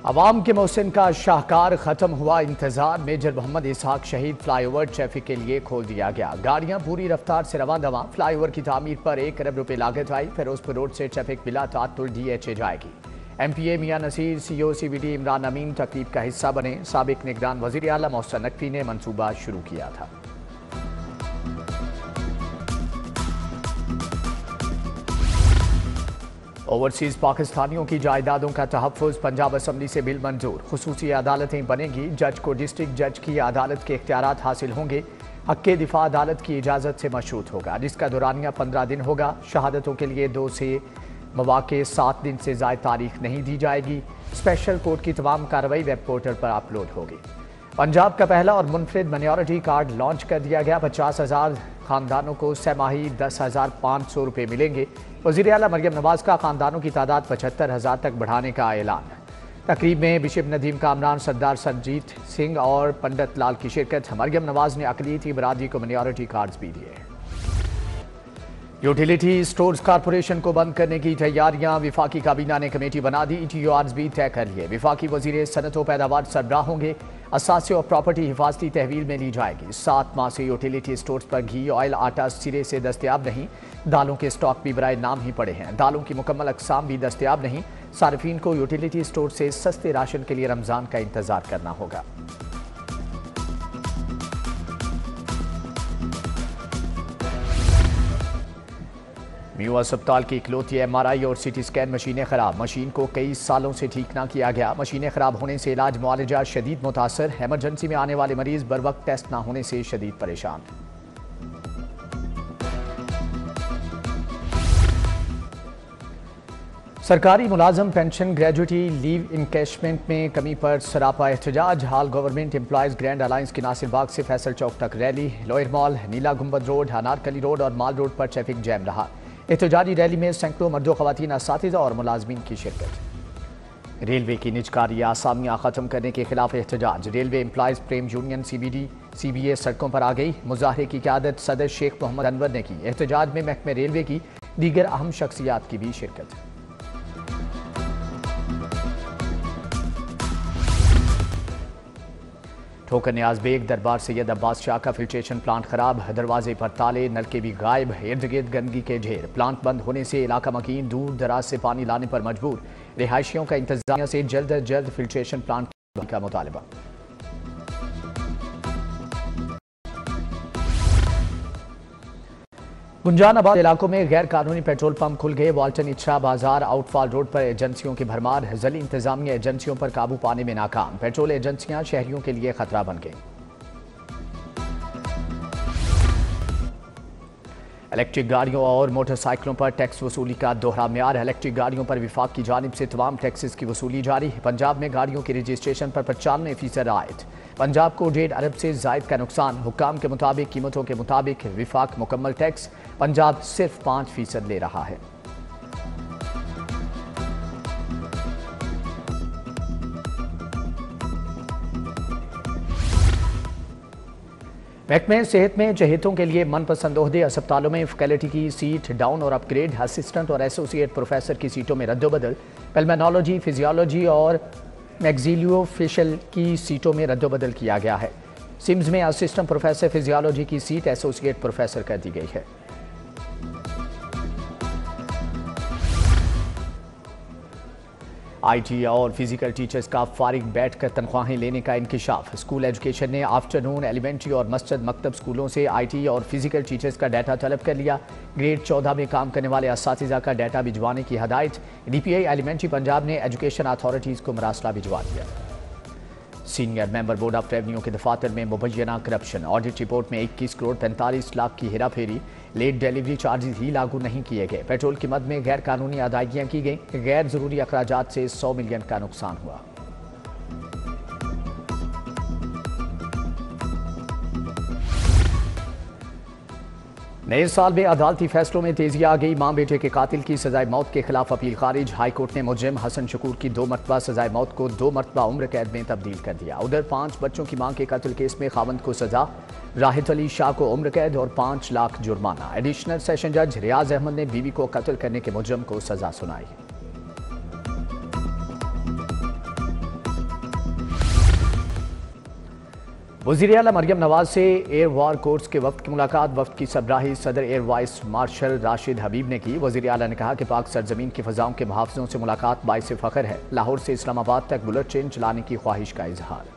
अवाम के मोहसिन का शाहकार खत्म हुआ इंतजार। मेजर मोहम्मद इसहाक शहीद फ्लाईओवर ट्रैफिक के लिए खोल दिया गया। गाड़ियां पूरी रफ्तार से रवां दवां। फ्लाईओवर की तामीर पर 1 अरब रुपए लागत आई। फिरोजपुर रोड से ट्रैफिक बिला तात्तुल DHA जाएगी। MPA मियां नसीर CO CBD इमरान अमीन तकरीब का हिस्सा बने। साबिक निगरान वजीर आला मोहसिन नकवी ने मनसूबा शुरू किया था। ओवरसीज पाकिस्तानियों की जायदादों का तहफ़्फ़ुज़। पंजाब असम्बली से बिल मंजूर। खुसूसी अदालतें बनेंगी। जज को डिस्ट्रिक्ट जज की अदालत के इख्तियारात हासिल होंगे। हक़ दिफा अदालत की इजाज़त से मशरूत होगा, जिसका दौरानिया 15 दिन होगा। शहादतों के लिए 2 से मौक़े 7 दिन से ज़ायद तारीख नहीं दी जाएगी। स्पेशल कोर्ट की तमाम कार्रवाई वेब पोर्टल पर अपलोड होगी। पंजाब का पहला और मुनफरिद माइनॉरिटी कार्ड लॉन्च कर दिया गया। 50,000 खानदानों को सहमाही 10,500 रुपये मिलेंगे। वज़ीर आला मरियम नवाज का खानदानों की तादाद 75,000 तक बढ़ाने का ऐलान। तकरीब में बिशप नदीम कामरान, सरदार सरजीत सिंह और पंडित लाल की शिरकत। मरियम नवाज ने अक़लियती बरादरी को माइनॉरिटी कार्ड्स भी दिए। यूटिलिटी स्टोर्स कॉरपोरेशन को बंद करने की तैयारियां। विफाकी काबीना ने कमेटी बना दी। TORs भी तय कर लिए। विफाकी वजीर सनत व पैदावार सरबराह होंगे। असासे और प्रॉपर्टी हिफाजती तहवील में ली जाएगी। 7 माह से यूटिलिटी स्टोर्स पर घी, ऑयल, आटा सिरे से दस्तयाब नहीं। दालों के स्टॉक भी बराए नाम ही पड़े हैं। दालों की मुकम्मल अक़साम भी दस्तयाब नहीं। सार्फिन को यूटिलिटी स्टोर से सस्ते राशन के लिए रमज़ान का इंतज़ार करना होगा। म्यू अस्पताल की इकलौती MRI और CT स्कैन मशीनें खराब। मशीन को कई सालों से ठीक ना किया गया। मशीनें खराब होने से इलाज मुआलजा शदीद मुतासर। एमरजेंसी में आने वाले मरीज बर वक्त टेस्ट ना होने से शदीद परेशान। सरकारी मुलाजम पेंशन ग्रेजुएटी लीव इनकैशमेंट में कमी पर सरापा एहतजाज। हाल गवर्नमेंट एम्प्लॉयज़ ग्रैंड अलायंस की नासिर बाग से फैसल चौक तक रैली। लोयर मॉल, नीला गुंबद रोड, अनारकली रोड और माल रोड पर ट्रैफिक जैम रहा। एहतजाजी रैली में सैकड़ों मर्दों, ख़वातीन, असातिज़ा और मुलाजमीन की शिरकत। रेलवे की निजकारी आसामियाँ ख़त्म करने के खिलाफ एहतजाज। रेलवे एम्प्लॉयज़ प्रेम यूनियन CBD CBA सड़कों पर आ गई। मुजाहरे की क़यादत सदर शेख मोहम्मद अनवर ने की। एहतजाज में महकमे रेलवे की दीगर अहम शख्सियात की भी शिरकत। ठोकर न्याज बेग दरबार सैयद अब्बास शाह का फिल्ट्रेशन प्लांट खराब। दरवाजे पर ताले, नलके भी गायब। इर्द गिर्द गंदगी के ढेर। प्लांट बंद होने से इलाका मकीन दूर दराज से पानी लाने पर मजबूर। रिहायशियों का इंतजामिया से जल्द अज जल्द फिल्ट्रेशन प्लांट का मुतालबा। गुंजानाबाद इलाकों में गैर कानूनी पेट्रोल पंप खुल गए। वाल्टन इच्छा बाजार, आउटफॉल रोड पर एजेंसियों की भरमार। जिली इंतजामिया एजेंसियों पर काबू पाने में नाकाम। पेट्रोल एजेंसियां शहरियों के लिए खतरा बन गई। इलेक्ट्रिक गाड़ियों और मोटरसाइकिलों पर टैक्स वसूली का दोहरा म्यार। इलेक्ट्रिक गाड़ियों पर विफाक की जानिब से तमाम टैक्सेस की वसूली जारी। पंजाब में गाड़ियों के रजिस्ट्रेशन पर 95% आयत। पंजाब को 1.5 अरब से जायद का नुकसान। हुक्काम के मुताबिक कीमतों के मुताबिक विफाक मुकम्मल टैक्स। पंजाब सिर्फ 5% ले रहा है। महकमे सेहत में चहेतों के लिए मनपसंद ओहदे। अस्पतालों में फैकल्टी की सीट डाउन और अपग्रेड। असिस्टेंट और एसोसिएट प्रोफेसर की सीटों में रद्दोबदल। पल्मोनोलॉजी, फिजियोलॉजी और मैक्सिलोफेशियल की सीटों में रद्दोबदल किया गया है। सिम्स में असिस्टेंट प्रोफेसर फिजियोलॉजी की सीट एसोसिएट प्रोफेसर कर दी गई है। IT और फिजिकल टीचर्स का फारिग बैठकर तनख्वाहें लेने का इंकिशाफ। स्कूल एजुकेशन ने आफ्टरनून एलिमेंट्री और मस्जिद मकतब स्कूलों से IT और फिजिकल टीचर्स का डाटा तलब कर लिया। ग्रेड 14 में काम करने वाले असातिज़ा का डाटा भिजवाने की हदायत। DPI एलिमेंट्री पंजाब ने एजुकेशन अथॉरिटीज़ को मरासला भिजवा दिया। Senior member board of revenue के दफातर में मुबैना करप्शन। ऑडिट रिपोर्ट में 21 करोड़ 45 लाख की हेरा फेरी। लेट डिलीवरी चार्जेस ही लागू नहीं किए गए। पेट्रोल की मद में गैर कानूनी अदायगियां की गई। गैर जरूरी अखराजात से 100 मिलियन का नुकसान हुआ। नए साल में अदालती फैसलों में तेजी आ गई। मां बेटे के कातिल की सजाए मौत के खिलाफ अपील खारिज। हाई कोर्ट ने मुजरिम हसन शकूर की 2 मरतबा सजाए मौत को 2 मरतबा उम्र कैद में तब्दील कर दिया। उधर 5 बच्चों की मां के कत्ल केस में खावंद को सजा। राहित अली शाह को उम्र कैद और 5 लाख जुर्माना। एडिशनल सेशन जज रियाज अहमद ने बीवी को कत्ल करने के मुजरिम को सजा सुनाई। वज़ीर आला मरियम नवाज से एयर वॉर कोर्स के वफ्द की मुलाकात। वफ्द की सरबराही सदर एयर वाइस मार्शल राशिद हबीब ने की। वज़ीर आला ने कहा कि पाक सरजमीन की फ़ज़ाओं के मुहाफ़िज़ों से मुलाकात बाइस फ़ख्र है। लाहौर से इस्लामाबाद तक बुलेट ट्रेन चलाने की ख्वाहिश का इजहार।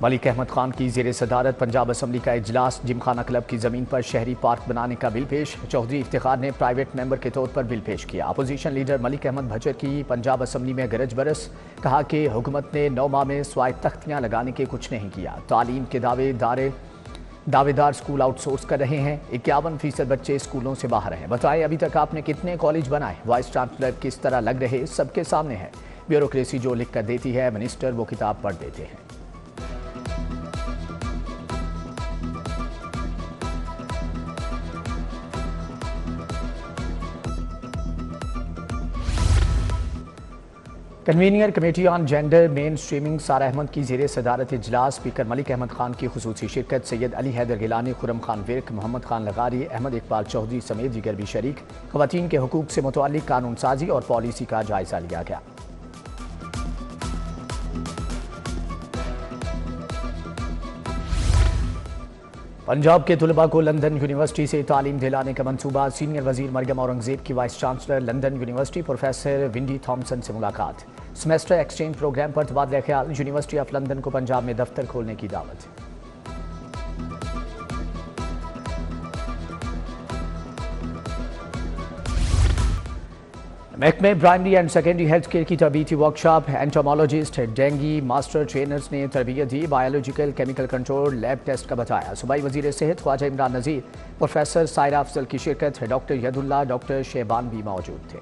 मलिक अहमद खान की ज़ेर सदारत पंजाब असम्बली का इजलास। जिमखाना क्लब की ज़मीन पर शहरी पार्क बनाने का बिल पेश। चौधरी इफ्तिखार ने प्राइवेट मेंबर के तौर पर बिल पेश किया। अपोजिशन लीडर मलिक अहमद भचर की पंजाब असम्बली में गरज बरस। कहा कि हुकूमत ने 9 माह में स्वायत्त तख्तियाँ लगाने के कुछ नहीं किया। तालीम के दावेदार स्कूल आउटसोर्स कर रहे हैं। 51% बच्चे स्कूलों से बाहर हैं। बताएं अभी तक आपने कितने कॉलेज बनाए, वाइस चांसलर किस तरह लग रहे, सबके सामने है। ब्यूरोक्रेसी जो लिख कर देती है मिनिस्टर वो किताब पढ़ देते हैं। Convener committee on gender main streaming सारा अहमद की ज़ेर सदारत इजलास। स्पीकर मलिक अहमद खान की खुसूसी शिरकत। सैयद अली हैदर गिलानी, खुरम खान विर्क, मोहम्मद खान लगारी, अहमद इकबाल चौधरी समेत दीगर भी शरीक। ख़वातीन के हुकूक से मुतअल्लिक़ कानून साजी और पॉलिसी का जायज़ा लिया गया। पंजाब के तलबा को लंदन यूनिवर्सिटी से तालीम दिलाने का मंसूबा। सीनियर वजीर मरियम औरंगजेब की vice chancellor London university professor Wendy Thomson से मुलाकात। सेमेस्टर एक्सचेंज प्रोग्राम पर तबादला ख्याल। यूनिवर्सिटी ऑफ लंदन को पंजाब में दफ्तर खोलने की दावत। महकमे primary and secondary health care की तरबीती workshop. Entomologist, dengue master trainers ने तरबियत दी। Biological chemical control lab test का बताया। सूबाई वजीर सेहत ख्वाजा इमरान नज़ीर, प्रोफेसर सायरा अफजल की शिरकत। डॉक्टर यदुल्ला, डॉक्टर शेबान भी मौजूद थे।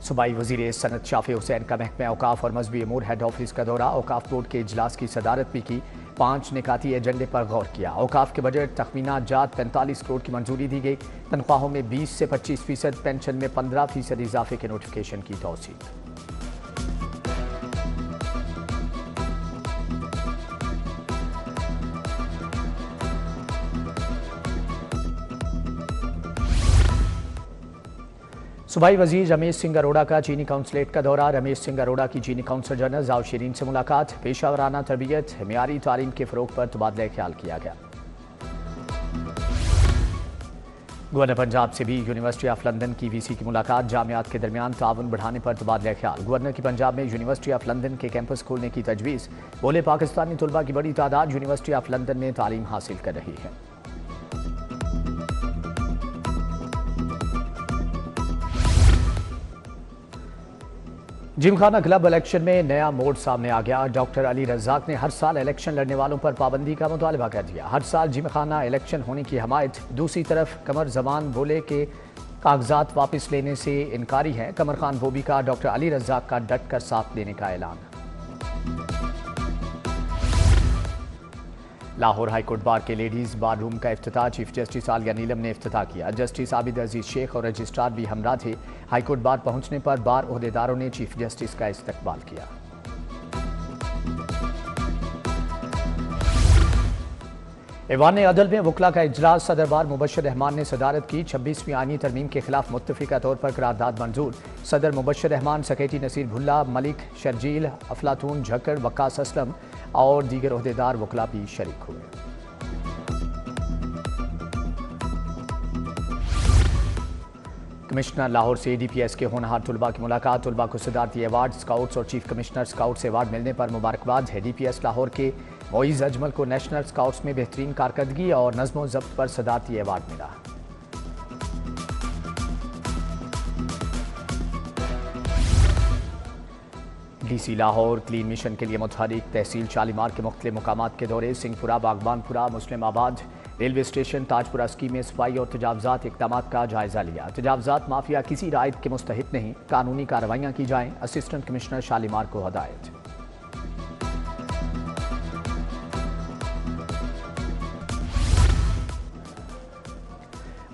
सूबाई वजीर सनत शाफी हुसैन का महकमा औकाफ और मजहबी अमूर हेड ऑफिस का दौरा। औकाफ बोर्ड के इजलास की सदारत भी की। 5 निकाती एजेंडे पर गौर किया। औकाफ के बजट तखमीना जात 45 करोड़ की मंजूरी दी गई। तनख्वाहों में 20 से 25%, पेंशन में 15% इजाफे के नोटिफिकेशन की तौसीक। सूबाई वजीर रमेश सिंह अरोड़ा का चीनी काउंसलेट का दौरा। रमेश सिंह अरोड़ा की चीनी काउंसलर जनरल जाओ शीरीन से मुलाकात। पेशावराना तरबियत, मियारी तालीम के फ़रोग पर तबादला ख्याल किया गया। गवर्नर पंजाब से भी यूनिवर्सिटी ऑफ लंदन की वीसी की मुलाकात। जामियात के दरमियान ताउन बढ़ाने पर तबादला ख्याल। गवर्नर की पंजाब में यूनिवर्सिटी ऑफ लंदन के कैंपस खोलने की तजवीज़। बोले पाकिस्तानी तलबा की बड़ी तादाद यूनिवर्सिटी ऑफ लंदन में तालीम हासिल कर रही है। जिमखाना क्लब इलेक्शन में नया मोड़ सामने आ गया। डॉक्टर अली रज़ाक ने हर साल इलेक्शन लड़ने वालों पर पाबंदी का मुतालबा कर दिया। हर साल जिमखाना इलेक्शन होने की हमायत। दूसरी तरफ कमर जमान बोले के कागजात वापस लेने से इनकारी हैं। कमर खान बोबी का डॉक्टर अली रज़ाक का डट कर साथ देने का ऐलान। लाहौर हाईकोर्ट बार के लेडीज़ बार रूम का इफ्तिताह चीफ जस्टिस आलिया नीलम ने इफ्तिताह किया। जस्टिस आबिद अजीज शेख और रजिस्ट्रार भी हमरा थे। हाईकोर्ट बार पहुंचने पर बार ओहदेदारों ने चीफ जस्टिस का इस्तकबाल किया। ऐवान अदल में वकला का इजलास। सदर बार मुबश्शिर रहमान ने सदारत की। 26वीं आईनी तरमीम के खिलाफ मुत्तफिका तौर पर करारदाद मंजूर। सदर मुबश्शिर रहमान, सेक्रेटरी नसीर भुल्ला, मलिक शर्जील, अफलातून झक्कड़, वक्कास असलम और दीगर ओहदेदार वकला भी शरीक हुए। कमिश्नर लाहौर से DPS के होनहार तलबा की मुलाकात। तलबा को सदारती अवार्ड, स्काउट्स और चीफ कमिश्नर स्काउट से अवार्ड मिलने पर मुबारकबाद है। DPS लाहौर के मोइज़ अजमल को नेशनल स्काउट्स में बेहतरीन कारकर्दगी और नज़्म ज़ब्त पर सदारती अवार्ड मिला। DC लाहौर क्लीन मिशन के लिए मुतहरिक। तहसील शालीमार के मुख्तलिफ मुकामात के दौरे। सिंहपुरा, बागबानपुरा, मुस्लिम आबाद, रेलवे स्टेशन, ताजपुरा स्कीम में सफाई और तजावजात इक़दामात का जायजा लिया। तजावजात माफिया किसी रायत के मुस्तहिक नहीं, कानूनी कार्रवाइयाँ की जाएँ। असिस्टेंट कमिश्नर शालीमार को हदायत।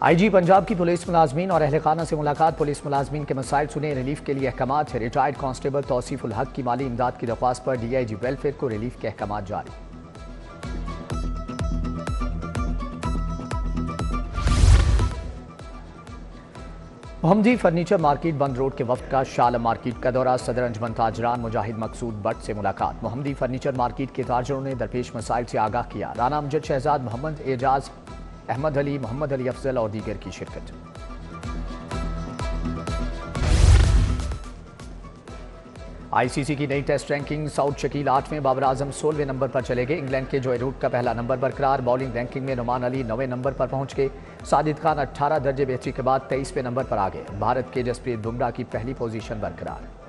IG पंजाब की पुलिस मुलाजमीन और अहल खाना से मुलाकात। पुलिस मुलाजमीन के मसाइल सुने, रिलीफ के लिए अहकामात। रिटायर्ड कांस्टेबल तौसीफुल हक की माली इमदाद की दरख्वास्त पर DIG वेलफेयर को रिलीफ के अहकामात जारी। मोहम्मदी फर्नीचर मार्केट बंद रोड के वक्त का शालम मार्केट का दौरा। सदर अंजमन ताजरान मुजाहिद मकसूद भट्ट से मुलाकात। मोहम्मदी फर्नीचर मार्केट के ताजरों ने दरपेश मसाइल से आगाह किया। राना अमजद, शहजाद मोहम्मद, एजाज, अहमद अली, मोहम्मद अली अफजल और दीगर की शिरकत। आईसीसी की नई test ranking. Saud Shakeel 8वें, Babar Azam 16वें number पर चले गए। इंग्लैंड के जोए रूट का पहला नंबर बरकरार। बॉलिंग रैंकिंग में नुमान अली 9वें नंबर पर पहुंच गए। साजिद खान 18 दर्जे बेहतरी के बाद 23वें नंबर पर आ गए। भारत के जसप्रीत बुमराह की पहली पोजीशन बरकरार।